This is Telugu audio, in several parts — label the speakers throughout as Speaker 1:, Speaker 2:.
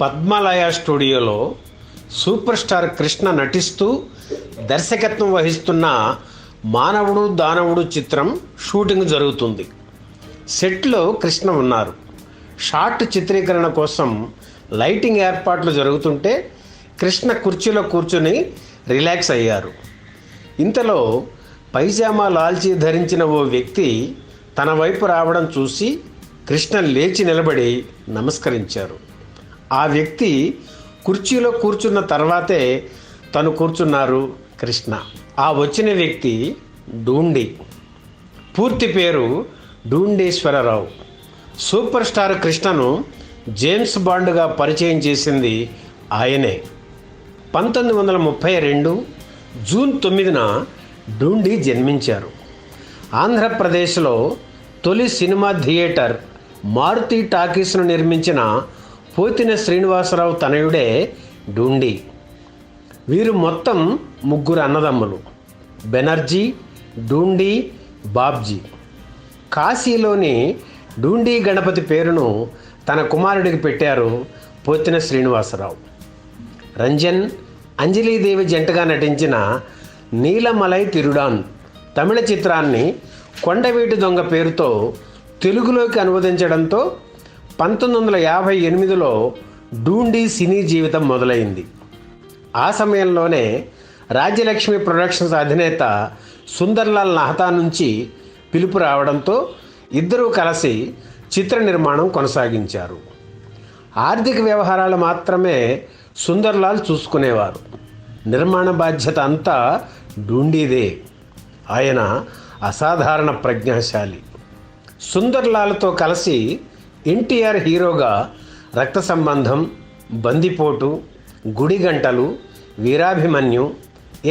Speaker 1: పద్మలయ స్టూడియోలో సూపర్ స్టార్ కృష్ణ నటిస్తూ దర్శకత్వం వహిస్తున్న మానవుడు దానవుడు చిత్రం షూటింగ్ జరుగుతుంది. సెట్లో కృష్ణ ఉన్నారు. షార్ట్ చిత్రీకరణ కోసం లైటింగ్ ఏర్పాట్లు జరుగుతుంటే కృష్ణ కుర్చీలో కూర్చుని రిలాక్స్ అయ్యారు. ఇంతలో పైజామా లాల్చీ ధరించిన ఓ వ్యక్తి తన వైపు రావడం చూసి కృష్ణ లేచి నిలబడి నమస్కరించారు. ఆ వ్యక్తి కుర్చీలో కూర్చున్న తర్వాతే తను కూర్చున్నారు కృష్ణ. ఆ వచ్చిన వ్యక్తి డూండి. పూర్తి పేరు డూండేశ్వరరావు. సూపర్ స్టార్ కృష్ణను జేమ్స్ బాండ్గా పరిచయం చేసింది ఆయనే. 1932 జూన్ 9న డూండి జన్మించారు. ఆంధ్రప్రదేశ్లో తొలి సినిమా థియేటర్ మారుతి టాకీస్ను నిర్మించిన పోతిన శ్రీనివాసరావు తనయుడే డూండి. వీరు మొత్తం 3 అన్నదమ్ములు: బెనర్జీ, డూండి, బాబ్జీ. కాశీలోని డూండి గణపతి పేరును తన కుమారుడికి పెట్టారు పోతిన శ్రీనివాసరావు. రంజన్, అంజలీదేవి జంటగా నటించిన నీలమలై తిరుడాన్ తమిళ చిత్రాన్ని కొండవీటి దొంగ పేరుతో తెలుగులోకి అనువదించడంతో 1958లో డూండి సినీ జీవితం మొదలైంది. ఆ సమయంలోనే రాజ్యలక్ష్మి ప్రొడక్షన్స్ అధినేత సుందర్లాల్ నహతా నుంచి పిలుపు రావడంతో ఇద్దరూ కలిసి చిత్ర నిర్మాణం కొనసాగించారు. ఆర్థిక వ్యవహారాలు మాత్రమే సుందర్లాల్ చూసుకునేవారు. నిర్మాణ బాధ్యత అంతా డూండీదే. ఆయన అసాధారణ ప్రజ్ఞాశాలి. సుందర్లాల్తో కలిసి ఎన్టీఆర్ హీరోగా రక్త సంబంధం, బందిపోటు, గుడిగంటలు, వీరాభిమన్యు,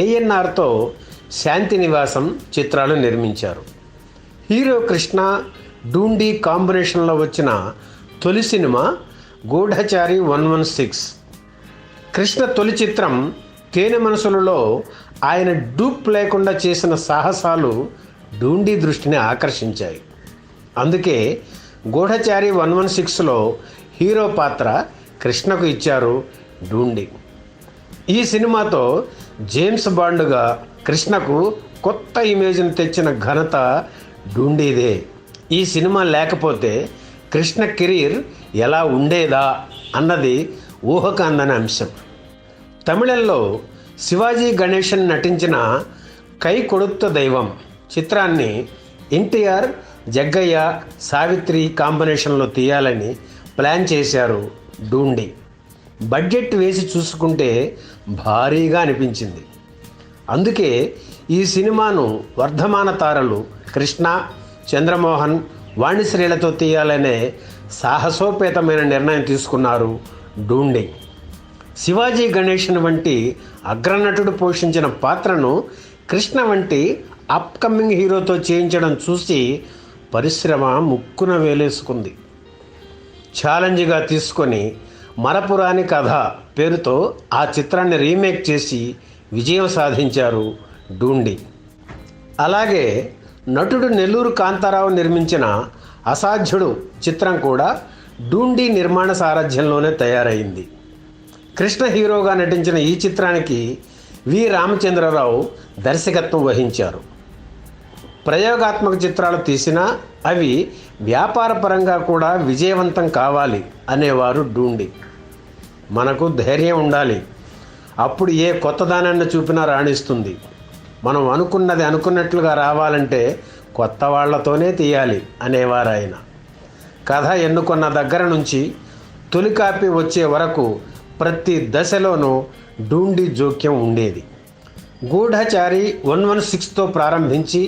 Speaker 1: ఏఎన్ఆర్తో శాంతి నివాసం చిత్రాలు నిర్మించారు. హీరో కృష్ణ, డూండి కాంబినేషన్లో వచ్చిన తొలి సినిమా గూఢచారి 116. కృష్ణ తొలి చిత్రం తేనె మనసులలో ఆయన డూప్ లేకుండా చేసిన సాహసాలు డూండి దృష్టిని ఆకర్షించాయి. అందుకే గూఢచారి 116లో హీరో పాత్ర కృష్ణకు ఇచ్చారు డూండి. ఈ సినిమాతో జేమ్స్ బాండ్గా కృష్ణకు కొత్త ఇమేజ్ను తెచ్చిన ఘనత డూండీదే. ఈ సినిమా లేకపోతే కృష్ణ కెరీర్ ఎలా ఉండేదా అన్నది ఊహకు అందని అంశం. తమిళంలో శివాజీ గణేశన్ నటించిన కై కొడుత్త దైవం చిత్రాన్ని ఎన్టీఆర్, జగ్గయ్య, సావిత్రి కాంబినేషన్లో తీయాలని ప్లాన్ చేశారు డూండి. బడ్జెట్ వేసి చూసుకుంటే భారీగా అనిపించింది. అందుకే ఈ సినిమాను వర్ధమాన తారలు కృష్ణ, చంద్రమోహన్, వాణిశ్రీలతో తీయాలనే సాహసోపేతమైన నిర్ణయం తీసుకున్నారు డూండి. శివాజీ గణేశన్ వంటి అగ్రనటుడు పోషించిన పాత్రను కృష్ణ వంటి అప్కమింగ్ హీరోతో చేయించడం చూసి పరిశ్రమ ముక్కున వేలేసుకుంది. ఛాలెంజ్గా తీసుకొని మరపురాని కథ పేరుతో ఆ చిత్రాన్ని రీమేక్ చేసి విజయం సాధించారు డూండి. అలాగే నటుడు నెల్లూరు కాంతారావు నిర్మించిన అసాధ్యుడు చిత్రం కూడా డూండి నిర్మాణ సారథ్యంలోనే తయారైంది. కృష్ణ హీరోగా నటించిన ఈ చిత్రానికి వి రామచంద్రరావు దర్శకత్వం వహించారు. ప్రయోగాత్మక చిత్రాలు తీసినా అవి వ్యాపారపరంగా కూడా విజయవంతం కావాలి అనేవారు డూండి. మనకు ధైర్యం ఉండాలి, అప్పుడు ఏ కొత్తదానాన్ని చూపినా రాణిస్తుంది. మనం అనుకున్నది అనుకున్నట్లుగా రావాలంటే కొత్త వాళ్లతోనే తీయాలి అనేవారు ఆయన. కథ ఎన్నుకున్న దగ్గర నుంచి తొలి కాపీ వచ్చే వరకు ప్రతి దశలోనూ డూండి జోక్యం ఉండేది. గూఢచారి 116తో ప్రారంభించి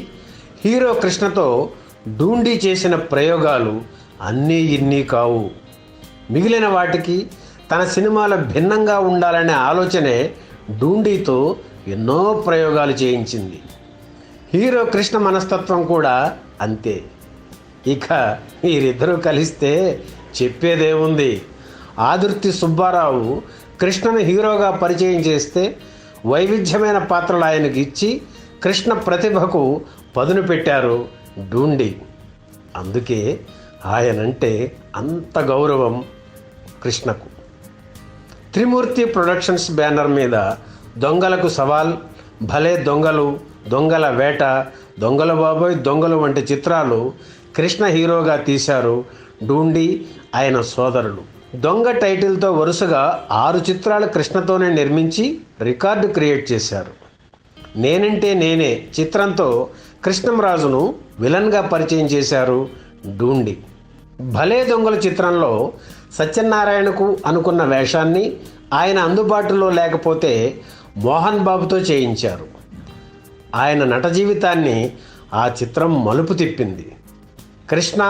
Speaker 1: హీరో కృష్ణతో డూండి చేసిన ప్రయోగాలు అన్నీ ఇన్నీ కావు. మిగిలిన వాటికి తన సినిమాలో భిన్నంగా ఉండాలనే ఆలోచనే డూండితో ఎన్నో ప్రయోగాలు చేయించింది. హీరో కృష్ణ మనస్తత్వం కూడా అంతే. ఇక వీరిద్దరూ కలిస్తే చెప్పేదేముంది. ఆదుర్తి సుబ్బారావు కృష్ణను హీరోగా పరిచయం చేస్తే వైవిధ్యమైన పాత్రలు ఆయనకి ఇచ్చి కృష్ణ ప్రతిభకు పదును పెట్టారు డూండి. అందుకే ఆయనంటే అంత గౌరవం కృష్ణకు. త్రిమూర్తి ప్రొడక్షన్స్ బ్యానర్ మీద దొంగలకు సవాల్, భలే దొంగలు, దొంగల వేట, దొంగల బాబోయ్ దొంగలు వంటి చిత్రాలు కృష్ణ హీరోగా తీశారు. డూండి ఆయన సోదరులు. దొంగ టైటిల్తో వరుసగా 6 చిత్రాలు కృష్ణతోనే నిర్మించి రికార్డు క్రియేట్ చేశారు. నేనంటే నేనే చిత్రంతో కృష్ణంరాజును విలన్గా పరిచయం చేశారు డూండి. భలే దొంగల చిత్రంలో సత్యనారాయణకు అనుకున్న వేషాన్ని ఆయన అందుబాటులో లేకపోతే మోహన్ బాబుతో చేయించారు. ఆయన నట జీవితాన్ని ఆ చిత్రం మలుపు తిప్పింది. కృష్ణ,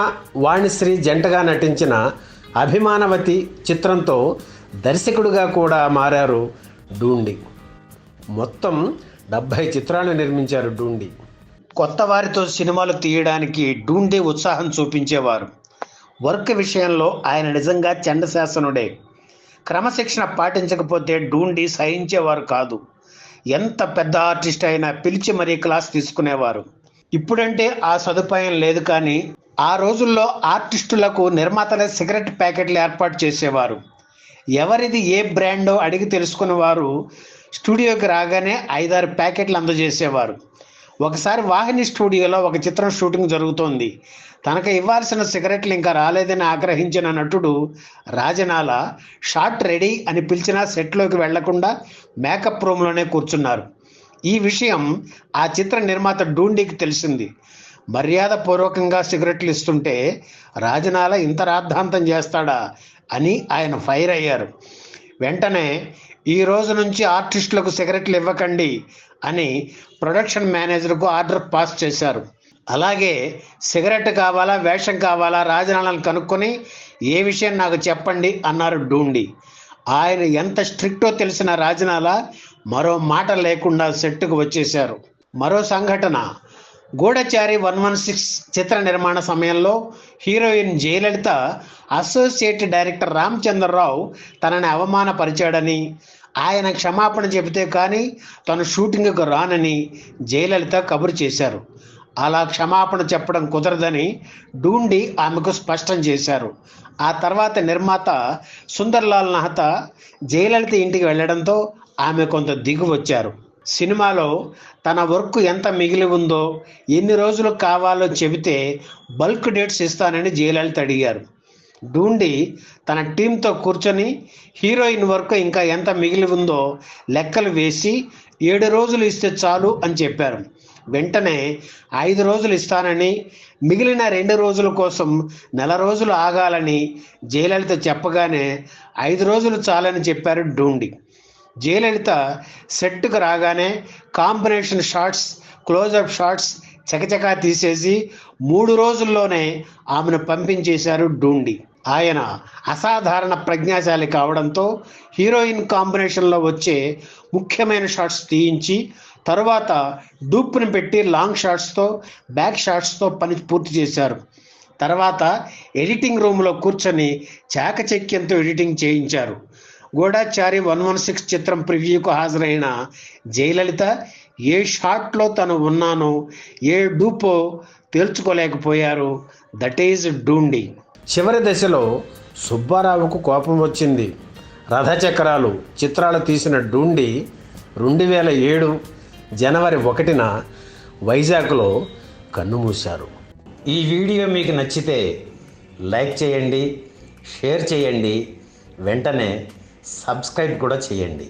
Speaker 1: వాణిశ్రీ జంటగా నటించిన అభిమానవతి చిత్రంతో దర్శకుడిగా కూడా మారారు డూండి. మొత్తం 70 చిత్రాలు నిర్మించారు డూండి. కొత్త వారితో సినిమాలు తీయడానికి డూండి ఉత్సాహం చూపించేవారు. వర్క్ విషయంలో ఆయన నిజంగా చండశాసనుడే. క్రమశిక్షణ పాటించకపోతే డూండి సహించేవారు కాదు. ఎంత పెద్ద ఆర్టిస్ట్ అయినా పిలిచి మరీ క్లాస్ తీసుకునేవారు. ఇప్పుడంటే ఆ సదుపాయం లేదు, కానీ ఆ రోజుల్లో ఆర్టిస్టులకు నిర్మాతలే సిగరెట్ ప్యాకెట్లు ఏర్పాటు చేసేవారు. ఎవరిది ఏ బ్రాండో అడిగి తెలుసుకునేవారు. స్టూడియోకి రాగానే 5-6 ప్యాకెట్లు అందజేసేవారు. ఒకసారి వాహిని స్టూడియోలో ఒక చిత్రం షూటింగ్ జరుగుతోంది. తనకు ఇవ్వాల్సిన సిగరెట్లు ఇంకా రాలేదని ఆగ్రహించిన నటుడు రాజనాల షాట్ రెడీ అని పిలిచినా సెట్లోకి వెళ్లకుండా మేకప్ రూమ్లోనే కూర్చున్నారు. ఈ విషయం ఆ చిత్ర నిర్మాత డూండికి తెలిసింది. మర్యాదపూర్వకంగా సిగరెట్లు ఇస్తుంటే రాజనాల ఇంత రాద్ధాంతం చేస్తాడా అని ఆయన ఫైర్ అయ్యారు. వెంటనే ఈ రోజు నుంచి ఆర్టిస్టులకు సిగరెట్లు ఇవ్వకండి అని ప్రొడక్షన్ మేనేజర్కు ఆర్డర్ పాస్ చేశారు. అలాగే సిగరెట్ కావాలా, వేషం కావాలా, రాజనాలను కనుక్కొని ఏ విషయం నాకు చెప్పండి అన్నారు డూండి. ఆయన ఎంత స్ట్రిక్టో తెలిసిన రాజనాల మరో మాట లేకుండా సెట్టుకు వచ్చేశారు. మరో సంఘటన, గూఢచారి 116 చిత్ర నిర్మాణ సమయంలో heroine Jayalalithaa associate director Ramachandra Rao తనని అవమానపరిచాడని, ఆయన క్షమాపణ చెబితే కానీ తను షూటింగ్కు రానని జయలలిత కబురు చేశారు. అలా క్షమాపణ చెప్పడం కుదరదని డూండి ఆమెకు స్పష్టం చేశారు. ఆ తర్వాత నిర్మాత సుందర్లాల్ నహతా జయలలిత ఇంటికి వెళ్ళడంతో ఆమె కొంత దిగు వచ్చారు. సినిమాలో తన వర్క్ ఎంత మిగిలి ఉందో, ఎన్ని రోజులు కావాలో చెబితే బల్క్ డేట్స్ ఇస్తానని జయలలిత అడిగారు. డూండి తన టీంతో కూర్చొని హీరోయిన్ వర్క్ ఇంకా ఎంత మిగిలి ఉందో లెక్కలు వేసి 7 రోజులు ఇస్తే చాలు అని చెప్పారు. వెంటనే 5 రోజులు ఇస్తానని, మిగిలిన 2 రోజుల కోసం 1 రోజులు ఆగాలని జయలలిత చెప్పగానే 5 రోజులు చాలని చెప్పారు డూండి. జయలలిత సెట్కు రాగానే కాంబినేషన్ షాట్స్, క్లోజప్ షాట్స్ చకచకా తీసేసి 3 రోజుల్లోనే ఆమెను పంపించేశారు డూండి. ఆయన అసాధారణ ప్రజ్ఞాశాలి కావడంతో హీరోయిన్ కాంబినేషన్లో వచ్చే ముఖ్యమైన షాట్స్ తీయించి తరువాత డూప్ని పెట్టి లాంగ్ షాట్స్తో, బ్యాక్ షాట్స్తో పని పూర్తి చేశారు. తర్వాత ఎడిటింగ్ రూమ్లో కూర్చొని చాకచక్యంతో ఎడిటింగ్ చేయించారు. గూఢచారి 116 చిత్రం ప్రివ్యూకు హాజరైన జయలలిత ఏ షాట్లో తను ఉన్నానో, ఏ డూపో తేల్చుకోలేకపోయారు. దట్ ఈజ్ డూండి. చివరి దశలో సుబ్బారావుకు కోపం వచ్చింది. రథచక్రాలు చిత్రాలు తీసిన డూండి 2007 జనవరి 1న వైజాగ్లో కన్నుమూశారు. ఈ వీడియో మీకు నచ్చితే లైక్ చేయండి, షేర్ చేయండి, వెంటనే సబ్స్క్రైబ్ కూడా చేయండి.